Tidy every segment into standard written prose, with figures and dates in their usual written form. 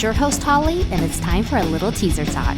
your host, Hollie, and it's time for a little teaser talk.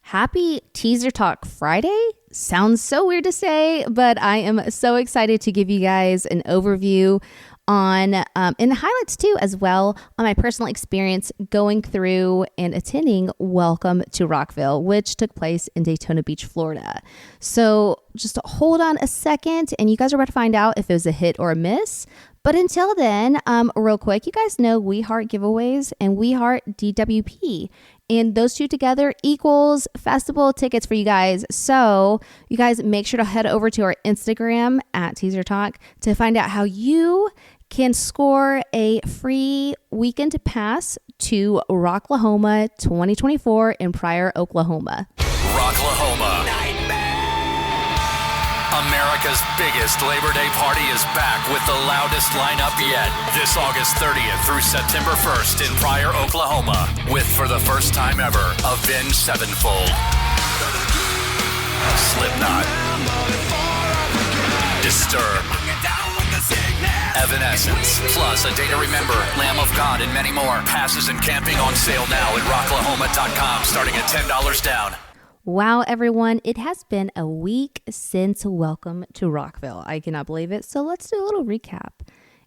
Happy Teaser Talk Friday. Sounds so weird to say, but I am so excited to give you guys an overview on and highlights too as well on my personal experience going through and attending Welcome to Rockville, which took place in Daytona Beach, Florida. So just hold on a second and you guys are about to find out if it was a hit or a miss. But until then, real quick, you guys know We Heart Giveaways and We Heart DWP. And those two together equals festival tickets for you guys. So you guys make sure to head over to our Instagram at Teaser Talk to find out how you can score a free weekend pass to Rocklahoma 2024 in Pryor, Oklahoma. Rocklahoma. America's biggest Labor Day party is back with the loudest lineup yet. This August 30th through September 1st in Pryor, Oklahoma. With, for the first time ever, Avenged Sevenfold, Slipknot, Disturbed, Evanescence, plus A Day to Remember, Lamb of God, and many more. Passes and camping on sale now at rocklahoma.com, starting at $10 down. Wow, everyone, it has been a week since Welcome to Rockville. I cannot believe it. So let's do a little recap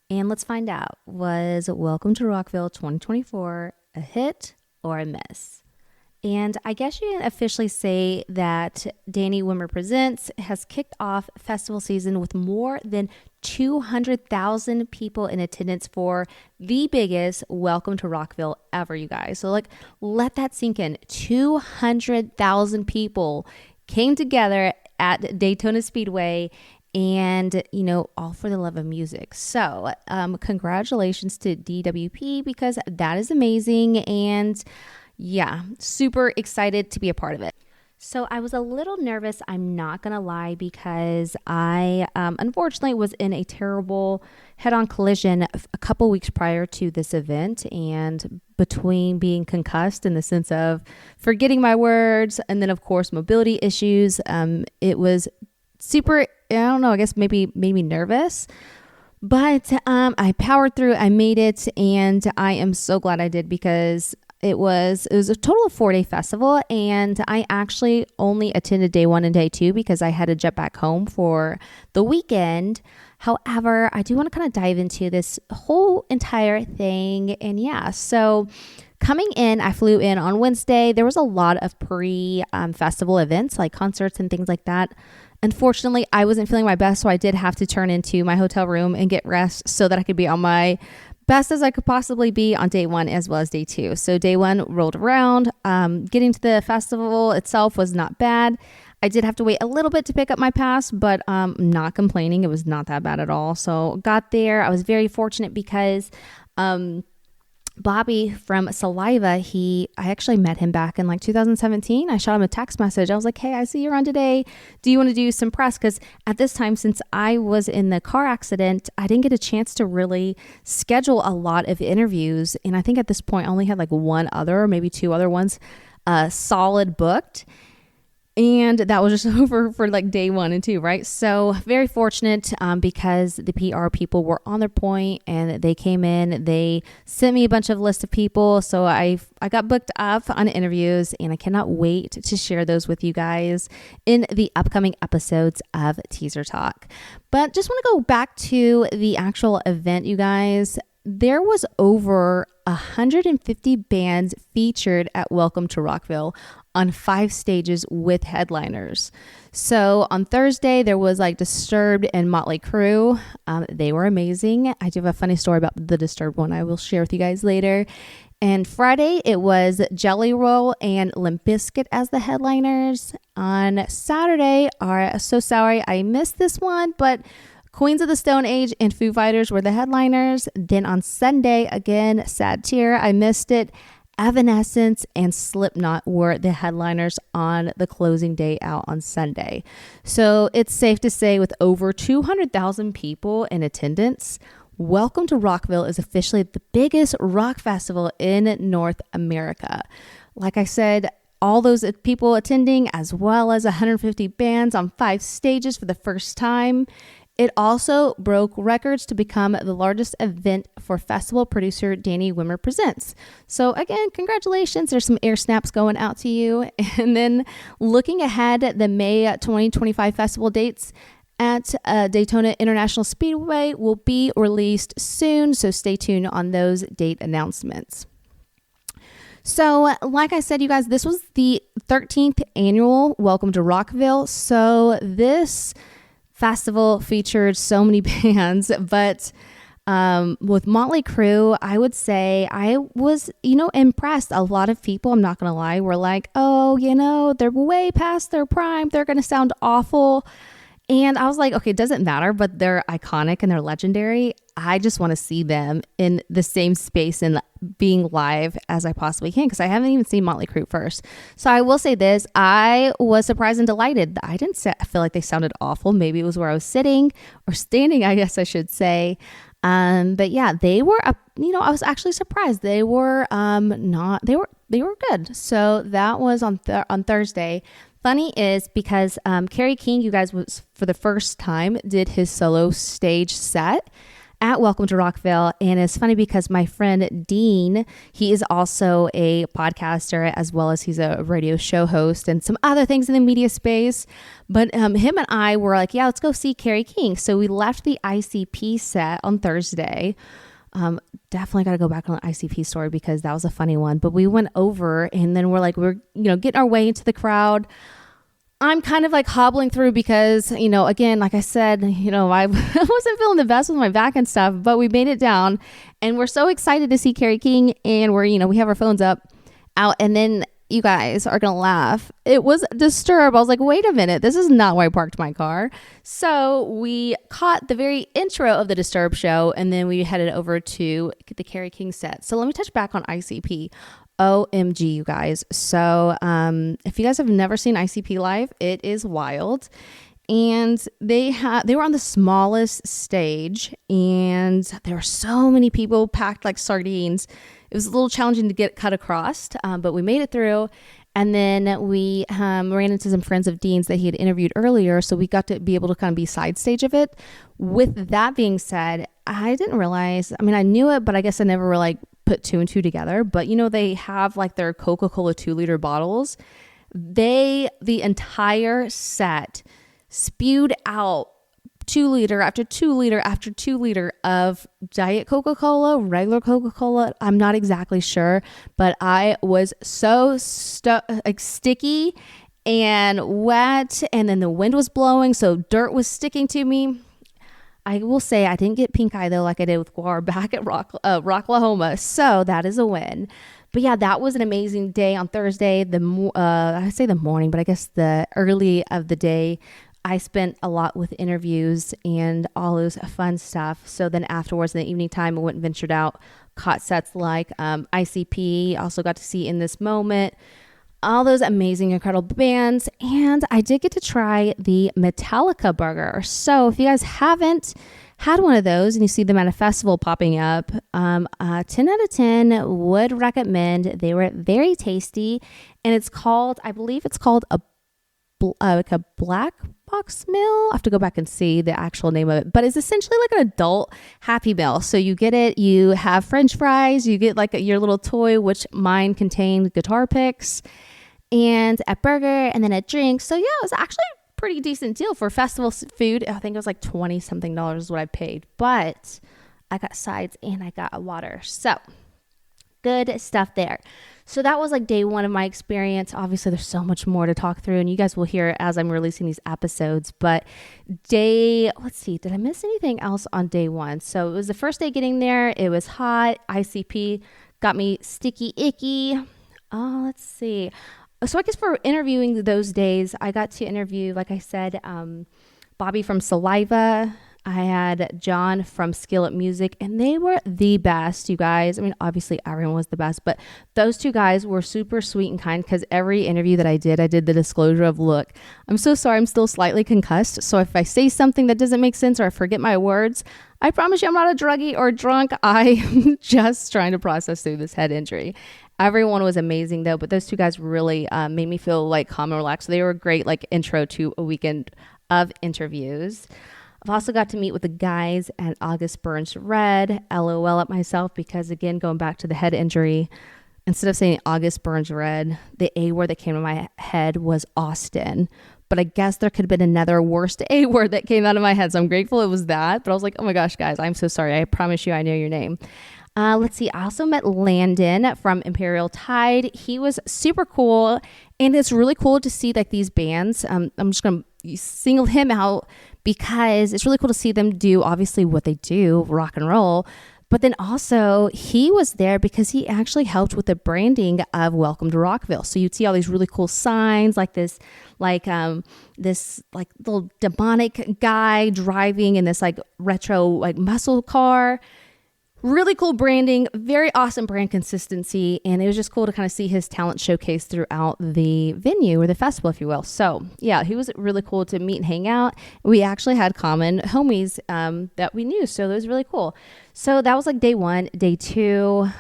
and let's find out, was Welcome to Rockville 2024 a hit or a miss? And I guess you can officially say that Danny Wimmer Presents has kicked off festival season with more than 200,000 people in attendance for the biggest Welcome to Rockville ever, you guys. So let that sink in. 200,000 people came together at Daytona Speedway and, all for the love of music. So congratulations to DWP because that is amazing. And yeah, super excited to be a part of it. So I was a little nervous, I'm not going to lie, because I unfortunately was in a terrible head-on collision a couple weeks prior to this event. And between being concussed in the sense of forgetting my words and then, of course, mobility issues, it was super, I don't know, I guess maybe made me nervous. But I powered through, I made it, and I am so glad I did because it was a total of 4-day festival, and I actually only attended day 1 and day 2 because I had to jet back home for the weekend. However, I do want to kind of dive into this whole entire thing. And yeah, so coming in, I flew in on Wednesday. There was a lot of pre-festival events like concerts and things like that. Unfortunately, I wasn't feeling my best, so I did have to turn into my hotel room and get rest so that I could be on my best as I could possibly be on day 1 as well as day 2. So day 1 rolled around. Getting to the festival itself was not bad. I did have to wait a little bit to pick up my pass, but not complaining. It was not that bad at all. So got there. I was very fortunate because Bobby from Saliva, I actually met him back in 2017. I shot him a text message. I was like, hey, I see you're on today. Do you want to do some press? Because at this time, since I was in the car accident, I didn't get a chance to really schedule a lot of interviews. And I think at this point, I only had one other, maybe 2 other ones solid booked. And that was just over for day 1 and 2, right? So very fortunate because the PR people were on their point and they came in. They sent me a bunch of list of people. So I got booked up on interviews and I cannot wait to share those with you guys in the upcoming episodes of Teaser Talk. But just want to go back to the actual event, you guys. There was over 150 bands featured at Welcome to Rockville on 5 stages with headliners. So on Thursday, there was Disturbed and Motley Crue. They were amazing. I do have a funny story about the Disturbed one I will share with you guys later. And Friday, it was Jelly Roll and Limp Bizkit as the headliners. On Saturday, so sorry I missed this one, but Queens of the Stone Age and Foo Fighters were the headliners. Then on Sunday, again, sad tear, I missed it. Evanescence and Slipknot were the headliners on the closing day out on Sunday. So it's safe to say with over 200,000 people in attendance, Welcome to Rockville is officially the biggest rock festival in North America. Like I said, all those people attending, as well as 150 bands on 5 stages for the first time. It also broke records to become the largest event for festival producer Danny Wimmer Presents. So again, congratulations. There's some air snaps going out to you. And then looking ahead at the May 2025 festival dates at Daytona International Speedway will be released soon. So stay tuned on those date announcements. So like I said, you guys, this was the 13th annual Welcome to Rockville. So this festival featured so many bands, but with Motley Crue, I would say I was, impressed. A lot of people, I'm not going to lie, were like, oh, they're way past their prime. They're going to sound awful. And I was like, okay, it doesn't matter, but they're iconic and they're legendary. I just want to see them in the same space and being live as I possibly can, because I haven't even seen Motley Crue first. So I will say this, I was surprised and delighted. I didn't feel like they sounded awful. Maybe it was where I was sitting or standing, I guess I should say. But yeah, they were, I was actually surprised. They were they were good. So that was on Thursday. Funny is because Kerry King, you guys, was for the first time did his solo stage set at Welcome to Rockville. And it's funny because my friend Dean, he is also a podcaster as well as he's a radio show host and some other things in the media space. But him and I were like, yeah, let's go see Kerry King. So we left the ICP set on Thursday. Definitely got to go back on the ICP story because that was a funny one. But we went over and then we're getting our way into the crowd. I'm kind of like hobbling through because, again, like I said, I wasn't feeling the best with my back and stuff, but we made it down and we're so excited to see Kerry King and we have our phones out and then you guys are going to laugh. It was Disturbed. I was like, wait a minute, this is not where I parked my car. So we caught the very intro of the Disturbed show and then we headed over to the Kerry King set. So let me touch back on ICP. OMG, you guys. So if you guys have never seen ICP live, it is wild. And they were on the smallest stage and there were so many people packed like sardines. It was a little challenging to get cut across, but we made it through. And then we ran into some friends of Dean's that he had interviewed earlier. So we got to be able to kind of be side stage of it. With that being said, I didn't realize, I knew it, but I guess I never really put two and two together. But they have like their Coca-Cola 2-liter bottles. The entire set spewed out 2-liter after 2-liter after 2-liter of Diet Coca-Cola, regular Coca-Cola. I'm not exactly sure, but I was so sticky and wet, and then the wind was blowing, so dirt was sticking to me. I will say I didn't get pink eye though, like I did with Guar back at Rocklahoma, so that is a win. But yeah, that was an amazing day on Thursday. I say the morning, but I guess the early of the day. I spent a lot with interviews and all those fun stuff. So then afterwards in the evening time, I went and ventured out, caught sets like ICP, also got to see In This Moment, all those amazing, incredible bands. And I did get to try the Metallica burger. So if you guys haven't had one of those and you see them at a festival popping up, 10 out of 10 would recommend. They were very tasty. And I believe it's called a black box meal. I have to go back and see the actual name of it, but it's essentially like an adult Happy Meal. So you get it, you have French fries, you get like your little toy, which mine contained guitar picks and a burger and then a drink. So yeah, it was actually a pretty decent deal for festival food. I think it was like $20 something is what I paid, but I got sides and I got a water. So good stuff there. So that was like day one of my experience. Obviously, there's so much more to talk through, and you guys will hear as I'm releasing these episodes. But let's see, did I miss anything else on day one? So it was the first day getting there. It was hot. ICP got me sticky, icky. Let's see. So I guess for interviewing those days, I got to interview, like I said, Bobby from Saliva. I had John from Skillet Music, and they were the best, you guys. Obviously everyone was the best, but those two guys were super sweet and kind because every interview that I did the disclosure of, look, I'm so sorry, I'm still slightly concussed. So if I say something that doesn't make sense or I forget my words, I promise you I'm not a druggie or drunk. I'm just trying to process through this head injury. Everyone was amazing though, but those two guys really made me feel like calm and relaxed. They were a great like intro to a weekend of interviews. I've also got to meet with the guys at August Burns Red. LOL at myself because, again, going back to the head injury, instead of saying August Burns Red, the A word that came to my head was Austin. But I guess there could have been another worst A word that came out of my head. So I'm grateful it was that. But I was like, oh my gosh, guys, I'm so sorry. I promise you I know your name. Let's see. I also met Landon from Imperial Tide. He was super cool. And it's really cool to see like these bands. I'm just going to single him out because it's really cool to see them do obviously what they do, rock and roll. But then also he was there because he actually helped with the branding of Welcome to Rockville. So you'd see all these really cool signs like this little demonic guy driving in this like retro like muscle car. Really cool branding, very awesome brand consistency, and it was just cool to kind of see his talent showcased throughout the venue or the festival, if you will. So yeah, he was really cool to meet and hang out. We actually had common homies that we knew, so it was really cool. So that was like day one. Day two,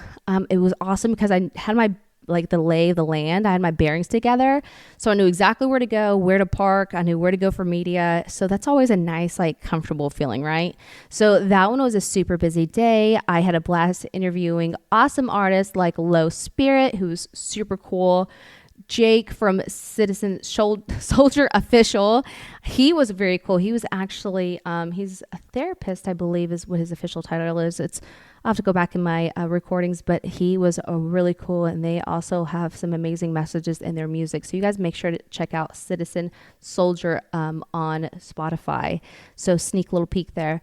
it was awesome because I had my the lay of the land. I had my bearings together. So I knew exactly where to go, where to park. I knew where to go for media. So that's always a nice, comfortable feeling, right? So that one was a super busy day. I had a blast interviewing awesome artists like Low Spirit, who's super cool. Jake from Citizen Soldier Official. He was very cool. He was actually, he's a therapist, I believe is what his official title is. I'll have to go back in my recordings, but he was really cool, and they also have some amazing messages in their music. So you guys make sure to check out Citizen Soldier on Spotify. So sneak little peek there.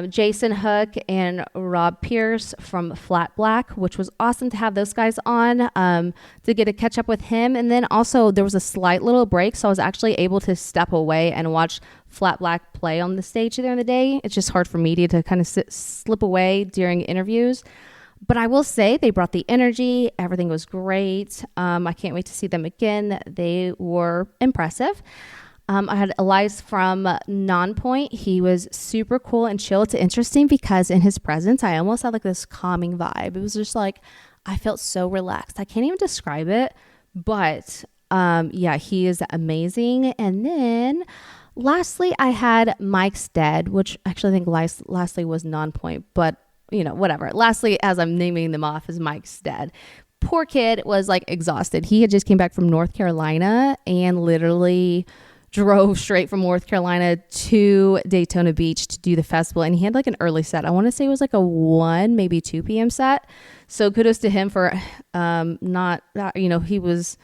Jason Hook and Rob Pierce from Flat Black, which was awesome to have those guys on to get to catch up with him. And then also there was a slight little break, so I was actually able to step away and watch Flat Black play on the stage during the day. It's just hard for media to kind of slip away during interviews. But I will say they brought the energy. Everything was great. I can't wait to see them again. They were impressive. I had Elias from Nonpoint. He was super cool and chill. It's interesting because in his presence, I almost had this calming vibe. It was just I felt so relaxed. I can't even describe it, but yeah, he is amazing. And then lastly, I had Mike Stead, which actually I think lastly was Nonpoint, but whatever. Lastly, as I'm naming them off, is Mike Stead. Poor kid was exhausted. He had just came back from North Carolina and literally drove straight from North Carolina to Daytona Beach to do the festival. And he had an early set. I want to say it was a 1, maybe 2 p.m. set. So kudos to him for he was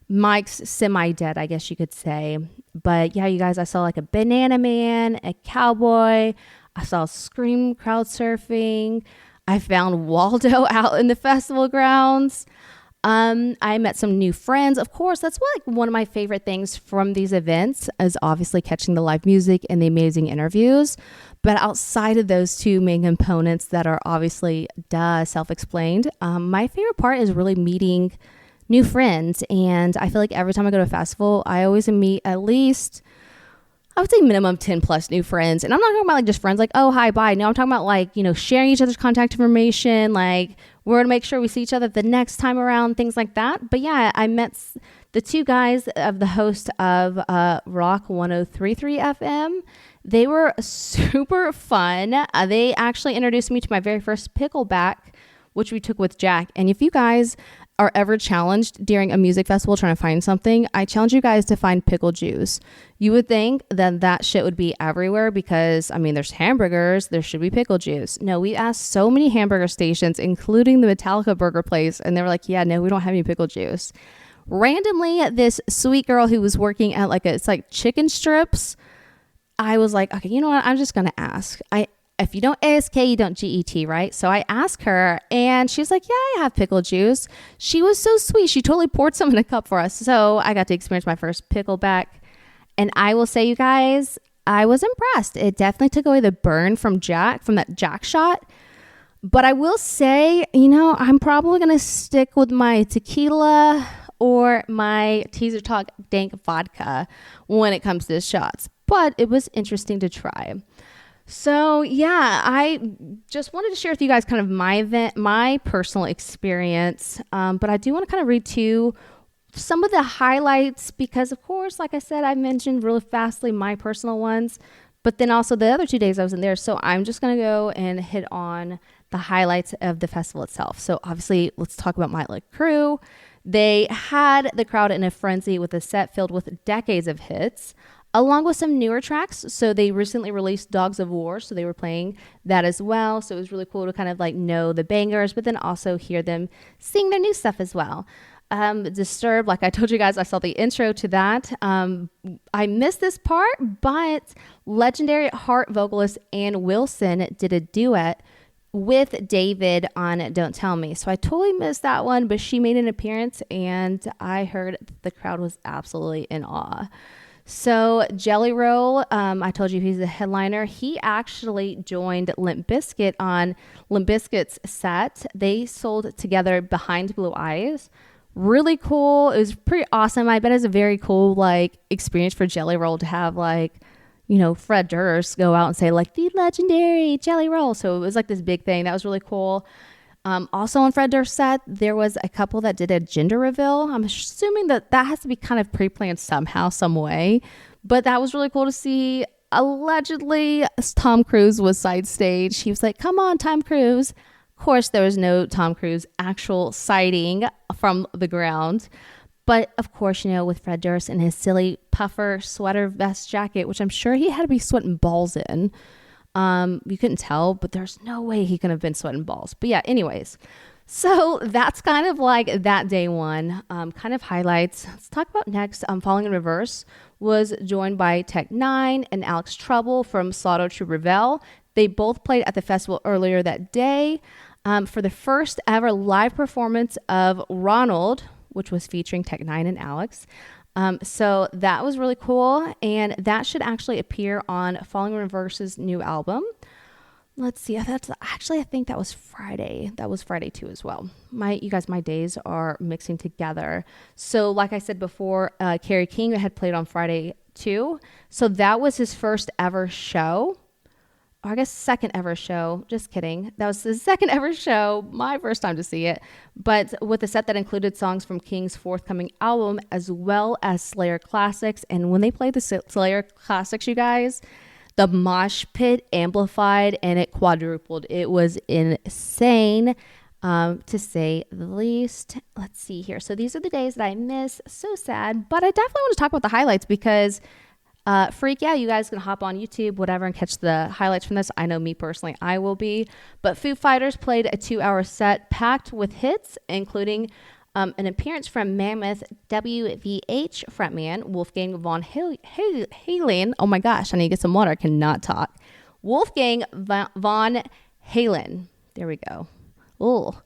Mike's semi-dead, I guess you could say. But yeah, you guys, I saw a Banana Man, a Cowboy. I saw Scream crowd surfing. I found Waldo out in the festival grounds. I met some new friends. Of course, that's one of my favorite things from these events is obviously catching the live music and the amazing interviews. But outside of those two main components that are obviously self-explained, my favorite part is really meeting new friends. And I feel like every time I go to a festival, I always meet at least, I would say minimum 10 plus new friends. And I'm not talking about just friends oh, hi, bye. No, I'm talking about sharing each other's contact information. We're going to make sure we see each other the next time around, things like that. But yeah, I met the two guys of the host of Rock 103.3 FM. They were super fun. They actually introduced me to my very first pickleback, which we took with Jack. And if you guys are ever challenged during a music festival trying to find something, I challenge you guys to find pickle juice. You would think that shit would be everywhere because, there's hamburgers, there should be pickle juice. No, we asked so many hamburger stations, including the Metallica burger place, and they were like, yeah, no, we don't have any pickle juice. Randomly, this sweet girl who was working at it's chicken strips, I was like, okay, you know what? I'm just going to ask. If you don't ASK, you don't GET, right? So I asked her and she's like, yeah, I have pickle juice. She was so sweet. She totally poured some in a cup for us. So I got to experience my first pickleback. And I will say, you guys, I was impressed. It definitely took away the burn from that Jack shot. But I will say, I'm probably going to stick with my tequila or my Teaser Talk Dank vodka when it comes to shots. But it was interesting to try. So yeah, I just wanted to share with you guys kind of my personal experience. But I do want to kind of read to some of the highlights because, of course, like I said, I mentioned really fastly my personal ones. But then also the other 2 days I was in there. So I'm just going to go and hit on the highlights of the festival itself. So obviously, let's talk about Motley Crue. They had the crowd in a frenzy with a set filled with decades of hits, along with some newer tracks. So they recently released Dogs of War, so they were playing that as well. So it was really cool to kind of like know the bangers, but then also hear them sing their new stuff as well. Disturbed, like I told you guys, I saw the intro to that. I missed this part, but legendary Heart vocalist Ann Wilson did a duet with David on Don't Tell Me. So I totally missed that one, but she made an appearance and I heard the crowd was absolutely in awe. So Jelly Roll, I told you he's the headliner. He actually joined Limp Bizkit on Limp Bizkit's set. They sold together Behind Blue Eyes. Really cool. It was pretty awesome. I bet it's a very cool like experience for Jelly Roll to have like, you know, Fred Durst go out and say like the legendary Jelly Roll. So it was like this big thing. That was really cool. Also on Fred Durst's set, there was a couple that did a gender reveal. I'm assuming that has to be kind of pre-planned somehow, some way. But that was really cool to see. Allegedly, Tom Cruise was side stage. He was like, come on, Tom Cruise. Of course, there was no Tom Cruise actual sighting from the ground. But of course, you know, with Fred Durst and his silly puffer sweater vest jacket, which I'm sure he had to be sweating balls in. You couldn't tell, but there's no way he could have been sweating balls. But yeah, anyways. So that's kind of like that day one, kind of highlights. Let's talk about next. Falling in Reverse was joined by Tech Nine and Alex Trouble from Slaughter to Revel. They both played at the festival earlier that day for the first ever live performance of Ronald, which was featuring Tech Nine and Alex. So that was really cool, and that should actually appear on Falling in Reverse's new album. Let's see. I think that was Friday. That was Friday too as well. My days are mixing together. So like I said before, Kerry King had played on Friday too. So that was his first ever show. Or I guess second ever show. Just kidding. That was the second ever show. My first time to see it. But with a set that included songs from King's forthcoming album as well as Slayer classics. And when they played the Slayer classics, you guys, the mosh pit amplified and it quadrupled. It was insane, to say the least. Let's see here. So these are the days that I miss. So sad. But I definitely want to talk about the highlights because freak, yeah, you guys can hop on YouTube, whatever, and catch the highlights from this. I know me personally, I will be. But Foo Fighters played a 2-hour set packed with hits, including an appearance from Mammoth WVH frontman Wolfgang von Halen. Oh my gosh, I need to get some water. I cannot talk. Wolfgang von Halen. There we go. Oh,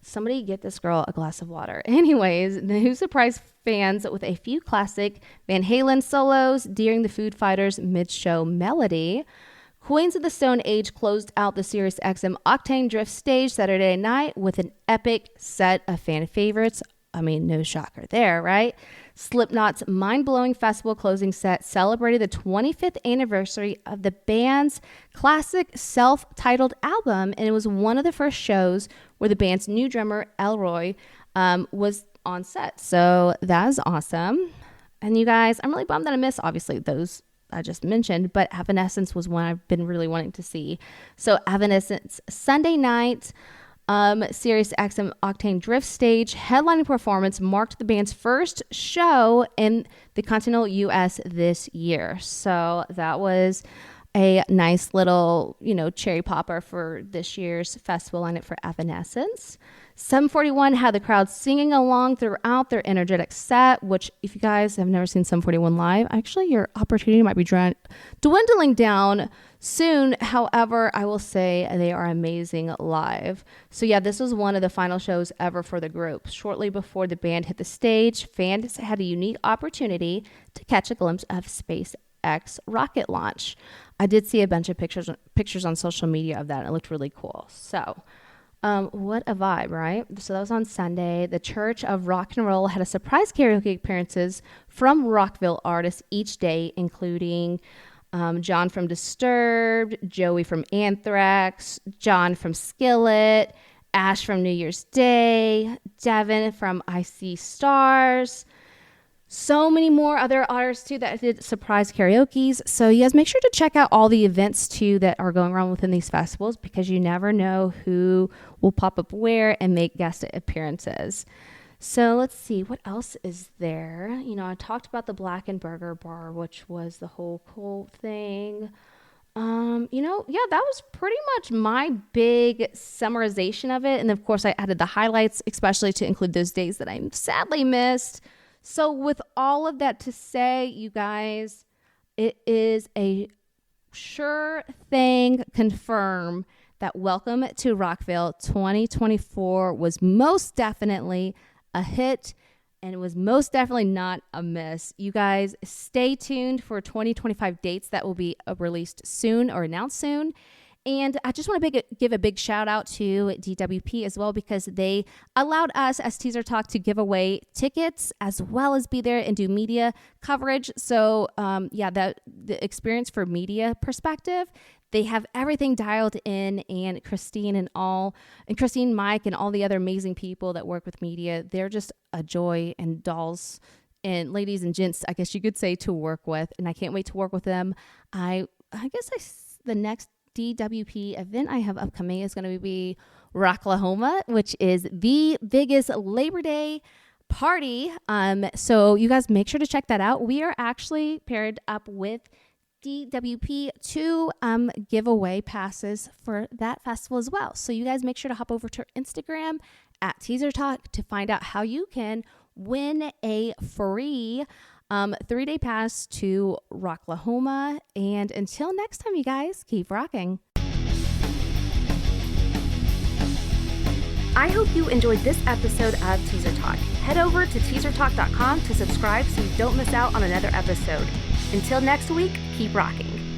somebody get this girl a glass of water. Anyways, who surprised fans with a few classic Van Halen solos during the Foo Fighters mid-show melody. Queens of the Stone Age closed out the Sirius XM Octane Drift stage Saturday night with an epic set of fan favorites. I mean, no shocker there, right? Slipknot's mind-blowing festival closing set celebrated the 25th anniversary of the band's classic self-titled album, and it was one of the first shows where the band's new drummer, Elroy, was on set. So that is awesome. And you guys, I'm really bummed that I missed, obviously, those I just mentioned, but Evanescence was one I've been really wanting to see. So Evanescence Sunday night, Sirius XM Octane Drift stage headlining performance marked the band's first show in the continental U.S. this year. So that was a nice little, cherry popper for this year's festival lineup for Evanescence. 741 had the crowd singing along throughout their energetic set, which if you guys have never seen 741 live, actually your opportunity might be dwindling down soon. However, I will say they are amazing live. So yeah, this was one of the final shows ever for the group. Shortly before the band hit the stage, fans had a unique opportunity to catch a glimpse of SpaceX rocket launch. I did see a bunch of pictures on social media of that. It looked really cool. So what a vibe, right? So that was on Sunday. The Church of Rock and Roll had a surprise karaoke appearances from Rockville artists each day, including John from Disturbed, Joey from Anthrax, John from Skillet, Ash from New Year's Day, Devin from I See Stars, So many more other artists too that did surprise karaoke's. So you guys make sure to check out all the events too that are going around within these festivals, because you never know who will pop up where and make guest appearances. So let's see, what else is there? I talked about the Black and Burger Bar, which was the whole cool thing. That was pretty much my big summarization of it. And of course I added the highlights, especially to include those days that I sadly missed. So with all of that to say, you guys, it is a sure thing confirmed that Welcome to Rockville 2024 was most definitely a hit, and it was most definitely not a miss. You guys stay tuned for 2025 dates that will be released soon or announced soon. And I just want to give a big shout out to DWP as well, because they allowed us as Teaser Talk to give away tickets as well as be there and do media coverage. So the experience for media perspective, they have everything dialed in, and Christine, Mike, and all the other amazing people that work with media, they're just a joy and dolls and ladies and gents, I guess you could say, to work with. And I can't wait to work with them. The next DWP event I have upcoming is going to be Rocklahoma, which is the biggest Labor Day party. So you guys make sure to check that out. We are actually paired up with DWP to give away passes for that festival as well. So you guys make sure to hop over to Instagram at Teaser Talk to find out how you can win a free 3-day pass to Rocklahoma. And until next time, you guys, keep rocking. I hope you enjoyed this episode of Teaser Talk. Head over to teasertalk.com to subscribe so you don't miss out on another episode. Until next week, keep rocking.